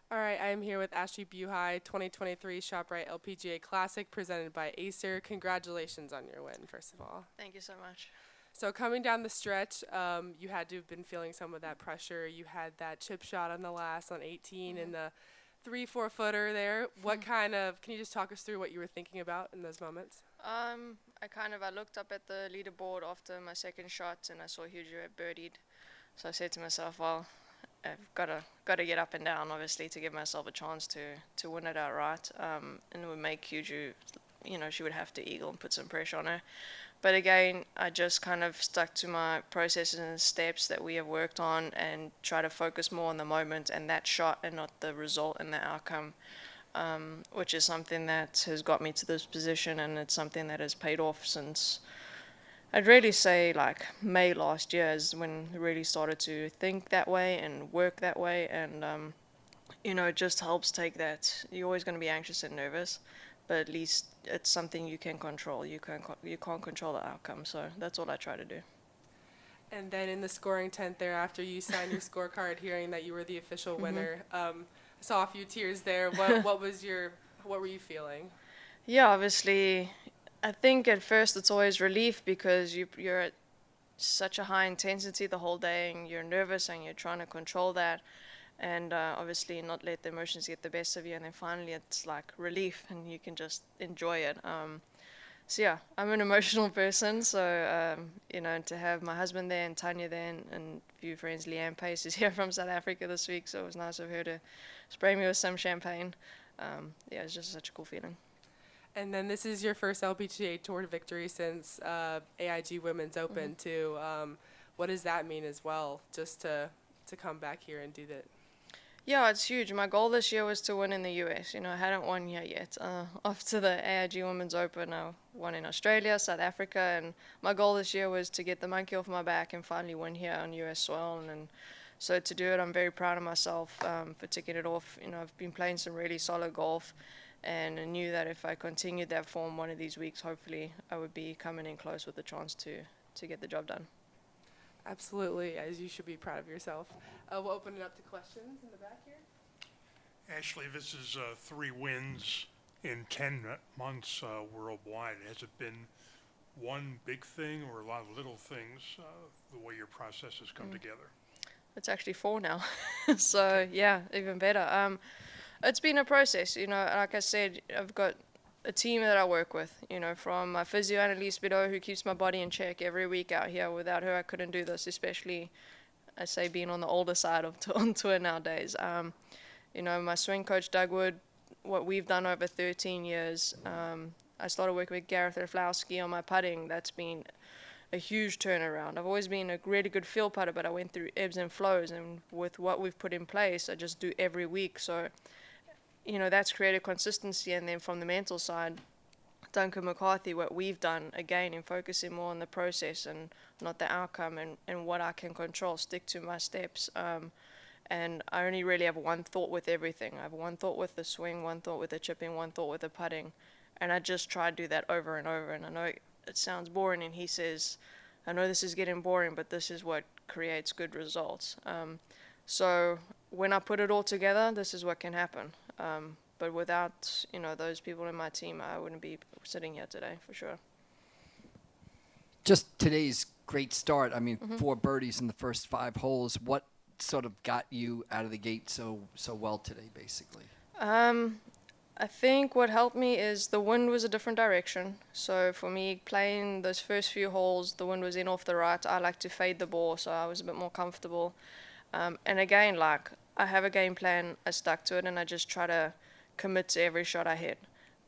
All right, I am here with Ashleigh Buhai, 2023 ShopRite LPGA Classic presented by Acer. Congratulations on your win, first of all. Thank you so much. So coming down the stretch, you had to have been feeling some of that pressure. You had that chip shot on the last on 18 and the 3 4 footer there. What kind of, can you just talk us through what you were thinking about in those moments? I looked up at the leaderboard after my second shot and I saw Hugo had birdied. So I said to myself, well, I've got to get up and down, obviously, to give myself a chance to win it outright. And it would make Hugo, she would have to eagle and put some pressure on her. But again, I just kind of stuck to my processes and steps that we have worked on and try to focus more on the moment and that shot and not the result and the outcome, which is something that has got me to this position, and it's something that has paid off since I'd really say like May last year is when I really started to think that way and work that way. And it just helps take that. You're always going to be anxious and nervous, but at least it's something you can control. You can't control the outcome, so that's all I try to do. And then in the scoring tent there, after you signed your scorecard, hearing that you were the official winner, I saw a few tears there. What were you feeling? Yeah, obviously, I think at first it's always relief because you're at such a high intensity the whole day and you're nervous and you're trying to control that, and obviously not let the emotions get the best of you, and then finally it's like relief and you can just enjoy it. So yeah, I'm an emotional person, so to have my husband there and Tanya there and a few friends, Leanne Pace is here from South Africa this week, so it was nice of her to spray me with some champagne. Yeah, it's just such a cool feeling. And then this is your first LPGA Tour victory since AIG Women's Open too. What does that mean as well, just to come back here and do that? Yeah, it's huge. My goal this year was to win in the US. I hadn't won here yet. After the AIG Women's Open, I won in Australia, South Africa, and my goal this year was to get the monkey off my back and finally win here on US soil. And so to do it, I'm very proud of myself for ticking it off. I've been playing some really solid golf, and I knew that if I continued that form one of these weeks, hopefully I would be coming in close with a chance to get the job done. Absolutely, as you should be proud of yourself. We'll open it up to questions in the back here. Ashleigh, this is 3 wins in 10 months worldwide. Has it been one big thing or a lot of little things, the way your process has come together? It's actually four now. So yeah, even better. It's been a process, like I said, I've got a team that I work with, from my physio Annalise Bido, who keeps my body in check every week out here. Without her, I couldn't do this, especially, I say, being on the older side of on tour nowadays. My swing coach, Doug Wood, what we've done over 13 years, I started working with Gareth Raflowski on my putting. That's been a huge turnaround. I've always been a really good field putter, but I went through ebbs and flows, and with what we've put in place, I just do every week. So that's created consistency. And then from the mental side, Duncan McCarthy, what we've done again in focusing more on the process and not the outcome, and what I can control, stick to my steps. And I only really have one thought with everything. I have one thought with the swing, one thought with the chipping, one thought with the putting. And I just try to do that over and over. And I know it sounds boring, and he says, I know this is getting boring, but this is what creates good results. So when I put it all together, this is what can happen. But without, those people in my team, I wouldn't be sitting here today for sure. Just today's great start. I mean, 4 birdies in the first 5 holes. What sort of got you out of the gate so well today, basically? I think what helped me is the wind was a different direction. So for me, playing those first few holes, the wind was in off the right. I like to fade the ball, so I was a bit more comfortable. And again, like, I have a game plan, I stuck to it, and I just try to commit to every shot I hit.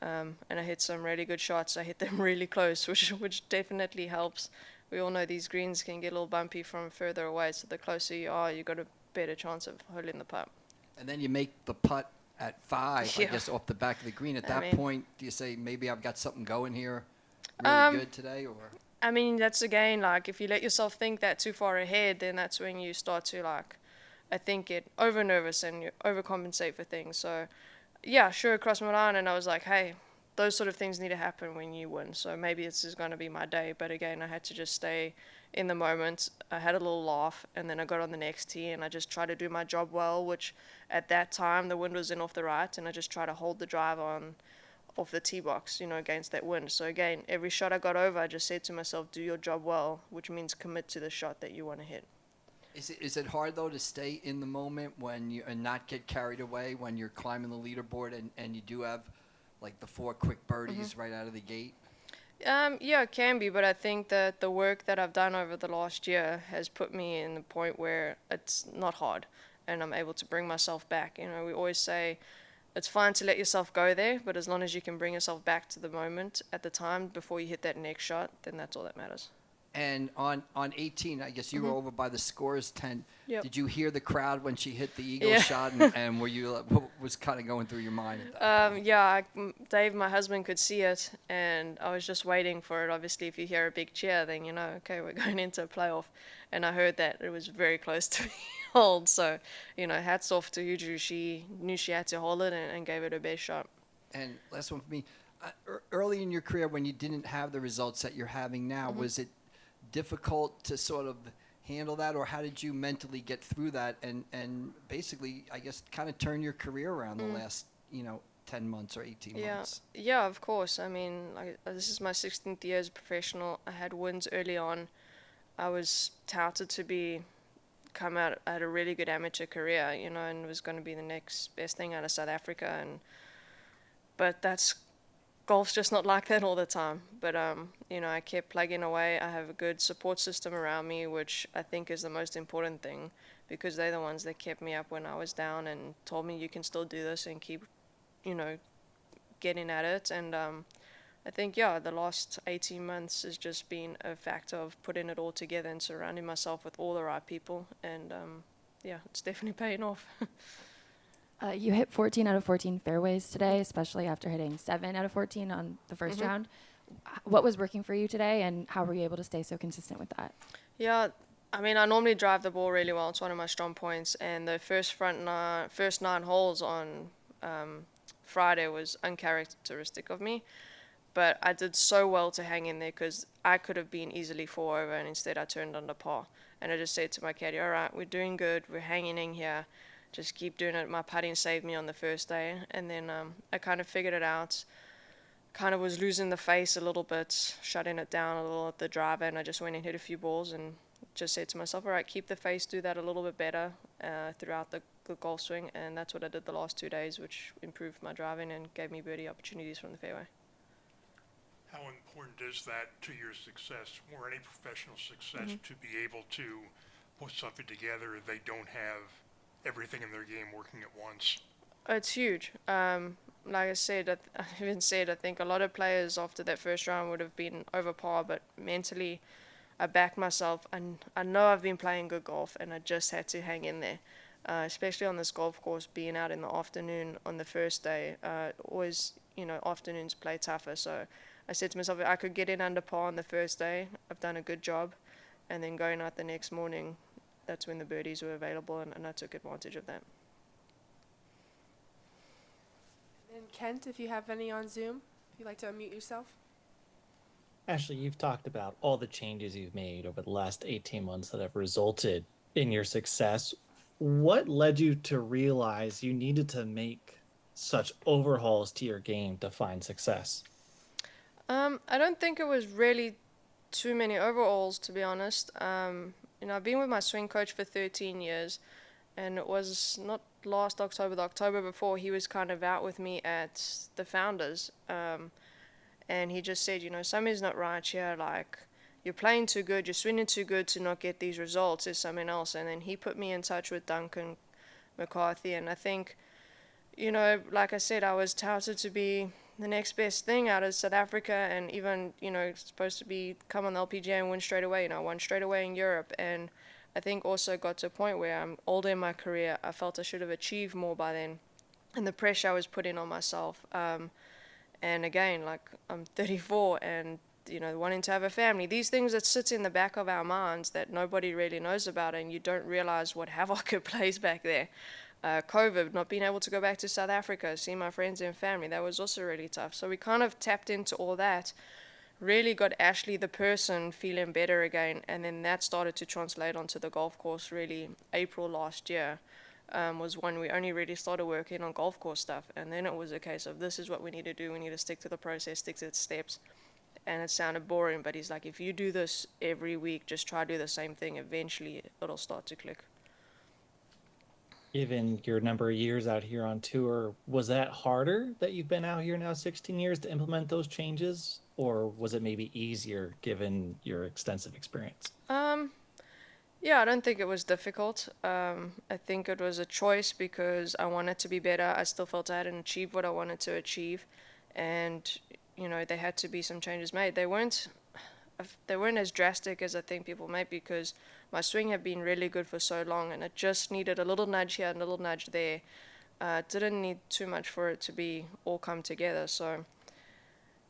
And I hit some really good shots. I hit them really close, which definitely helps. We all know these greens can get a little bumpy from further away, so the closer you are, you got a better chance of holding the putt. And then you make the putt at 5, I Yeah. guess, off the back of the green. At I that mean- point, do you say, maybe I've got something going here really good today? Or I mean, that's again, like, if you let yourself think that too far ahead, then that's when you start to, like, I think, get over nervous and you overcompensate for things. So, yeah, sure, it crossed my mind, and I was like, hey, those sort of things need to happen when you win. So maybe this is going to be my day. But again, I had to just stay in the moment. I had a little laugh, and then I got on the next tee, and I just tried to do my job well, which at that time the wind was in off the right, and I just tried to hold the drive on off the tee box, against that wind. So again, every shot I got over, I just said to myself, do your job well, which means commit to the shot that you want to hit. Is it hard though to stay in the moment when you and not get carried away when you're climbing the leaderboard and you do have like the 4 quick birdies right out of the gate? Yeah, it can be, but I think that the work that I've done over the last year has put me in the point where it's not hard, and I'm able to bring myself back. We always say it's fine to let yourself go there, but as long as you can bring yourself back to the moment at the time before you hit that next shot, then that's all that matters. And on 18, I guess you were over by the scores tent. Yep. Did you hear the crowd when she hit the eagle Yeah. shot? And were you what was kind of going through your mind at that? Yeah, Dave, my husband, could see it, and I was just waiting for it. Obviously, if you hear a big cheer, then you know, okay, we're going into a playoff. And I heard that it was very close to being hold. So, hats off to Uju. She knew she had to hold it and gave it her best shot. And last one for me. Early in your career, when you didn't have the results that you're having now, was it difficult to sort of handle that, or how did you mentally get through that and basically, I guess, kind of turn your career around the last 10 months or 18 months? Yeah, of course. I mean, this is my 16th year as a professional. I had wins early on. I was touted to come out. I had a really good amateur career, and was going to be the next best thing out of South Africa. But golf's just not like that all the time. But I kept plugging away. I have a good support system around me, which I think is the most important thing, because they're the ones that kept me up when I was down and told me you can still do this and keep, getting at it. And I think, the last 18 months has just been a factor of putting it all together and surrounding myself with all the right people. And it's definitely paying off. You hit 14 out of 14 fairways today, especially after hitting 7 out of 14 on the first round. What was working for you today, and how were you able to stay so consistent with that? Yeah, I mean, I normally drive the ball really well. It's one of my strong points. And the first 9 holes on Friday was uncharacteristic of me. But I did so well to hang in there, because I could have been easily 4 over, and instead I turned under par. And I just said to my caddy, all right, we're doing good. We're hanging in here. Just keep doing it. My putting saved me on the first day. And then I kind of figured it out. Kind of was losing the face a little bit, shutting it down a little at the driver, and I just went and hit a few balls and just said to myself, all right, keep the face, do that a little bit better throughout the golf swing. And that's what I did the last 2 days, which improved my driving and gave me birdie opportunities from the fairway. How important is that to your success, or any professional success, to be able to put something together if they don't have everything in their game working at once? It's huge. Like I said, I think a lot of players after that first round would have been over par, but mentally I backed myself, and I know I've been playing good golf, and I just had to hang in there. Especially on this golf course, being out in the afternoon on the first day, always, afternoons play tougher. So I said to myself, I could get in under par on the first day. I've done a good job. And then going out the next morning, that's when the birdies were available, and I took advantage of that. And Kent, if you have any on Zoom, if you'd like to unmute yourself. Ashleigh, you've talked about all the changes you've made over the last 18 months that have resulted in your success. What led you to realize you needed to make such overhauls to your game to find success? I don't think it was really too many overhauls, to be honest. I've been with my swing coach for 13 years, and it was not last October, the October before, he was kind of out with me at the Founders, and he just said, something's not right here, like, you're playing too good, you're swinging too good to not get these results, there's something else. And then he put me in touch with Duncan McCarthy, and I think, like I said, I was touted to be the next best thing out of South Africa, and even, supposed to come on the LPGA and win straight away. I won straight away in Europe, and I think also got to a point where I'm older in my career. I felt I should have achieved more by then, and the pressure I was putting on myself. And again, like, I'm 34, and wanting to have a family, these things that sit in the back of our minds that nobody really knows about, and you don't realize what havoc it plays back there. COVID, not being able to go back to South Africa, see my friends and family, that was also really tough. So we kind of tapped into all that, really got Ashleigh, the person, feeling better again. And then that started to translate onto the golf course really April last year. Was when we only really started working on golf course stuff. And then it was a case of, this is what we need to do. We need to stick to the process, stick to the steps. And it sounded boring, but he's like, if you do this every week, just try to do the same thing, eventually it'll start to click. Given your number of years out here on tour, was that harder that you've been out here now 16 years to implement those changes? Or was it maybe easier given your extensive experience? Yeah, I don't think it was difficult. I think it was a choice because I wanted to be better. I still felt I hadn't achieved what I wanted to achieve. And, you know, there had to be some changes made. They weren't as drastic as I think people might, because my swing had been really good for so long, and it just needed a little nudge here and a little nudge there. It didn't need too much for it to be all come together. So,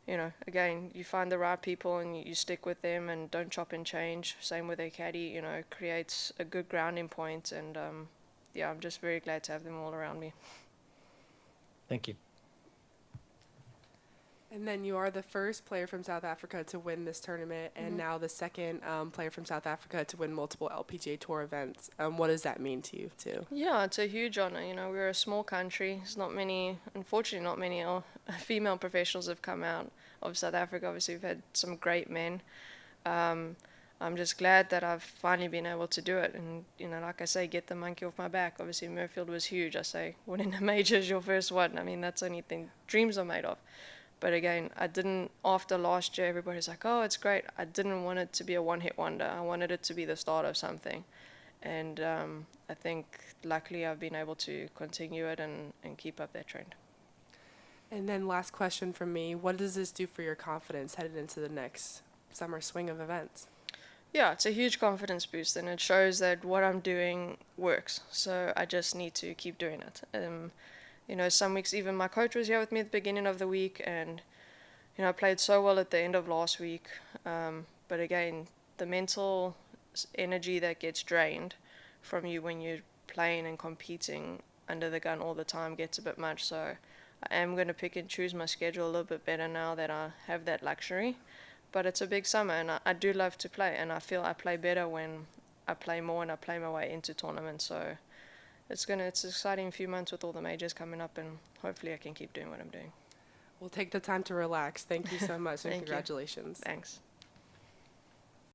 you know, again, you find the right people and you stick with them and don't chop and change. Same with a caddy, you know, creates a good grounding point. And yeah, I'm just very glad to have them all around me. Thank you. And then you are the first player from South Africa to win this tournament, and now the second player from South Africa to win multiple LPGA Tour events. What does that mean to you, too? Yeah, it's a huge honor. You know, we're a small country. There's not many, unfortunately, not many female professionals have come out of South Africa. Obviously, we've had some great men. I'm just glad that I've finally been able to do it. And, you know, like I say, get the monkey off my back. Obviously, Murfield was huge. I say, winning a major is your first one. I mean, that's the only thing dreams are made of. But again, I didn't, after last year, everybody's like, oh, it's great. I didn't want it to be a one-hit wonder. I wanted it to be the start of something. And I think, luckily, I've been able to continue it and keep up that trend. And then last question from me, what does this do for your confidence headed into the next summer swing of events? Yeah, it's a huge confidence boost, and it shows that what I'm doing works. So I just need to keep doing it. You know, some weeks even my coach was here with me at the beginning of the week, and, you know, I played so well at the end of last week. But again, the mental energy that gets drained from you when you're playing and competing under the gun all the time gets a bit much. So I am going to pick and choose my schedule a little bit better now that I have that luxury. But it's a big summer, and I do love to play, and I feel I play better when I play more and I play my way into tournaments. So it's an exciting few months with all the majors coming up, and hopefully I can keep doing what I'm doing. We'll take the time to relax. Thank you so much, and Thank you. congratulations. Thanks.